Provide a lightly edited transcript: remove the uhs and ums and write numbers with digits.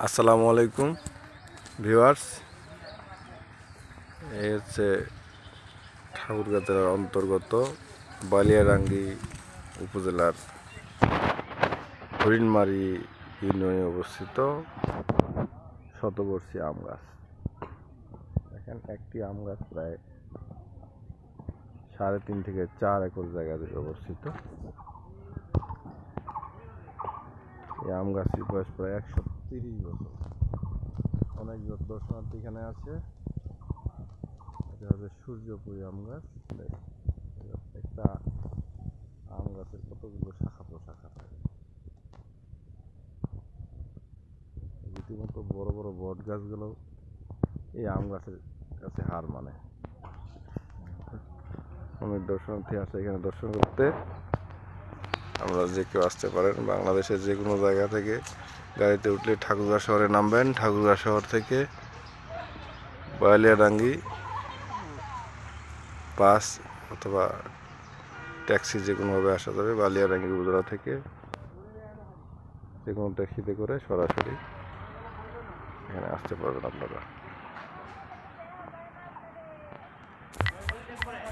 আসসালামু আলাইকুম ভিউয়ার্স। এই হচ্ছে ঠাকুরগাঁ জেলার অন্তর্গত বালিয়াডাঙ্গি উপজেলার হরিণমারি ইউনিয়নে অবস্থিত শতবর্ষী আম গাছ। দেখেন, একটি আম গাছ প্রায় 3.5 থেকে 4 একর জায়গা জুড়ে অবস্থিত। এই আম গাছটির বয়স প্রায় 130 বছর। অনেক দর্শনার্থী এখানে আছে। এটা হচ্ছে সূর্যপুরী আম গাছ। একটা আম গাছের কতগুলো শাখা প্রশাখা থাকে। রীতিমতো বড় বড় বট গাছগুলো এই আম গাছের কাছে হার মানে। অনেক দর্শনার্থী আসে এখানে দর্শন করতে। আমরা যে কেউ আসতে পারেন, বাংলাদেশের যে কোনো জায়গা থেকে গাড়িতে উঠলে ঠাকুরগাঁ শহরে নামবেন। ঠাকুরগাঁ শহর থেকে বালিয়াডাঙ্গি বাস অথবা ট্যাক্সি যে কোনোভাবে আসা যাবে। বালিয়াডাঙ্গি উপজেলা থেকে যে কোনো ট্যাক্সিতে করে সরাসরি এখানে আসতে পারবেন আপনারা।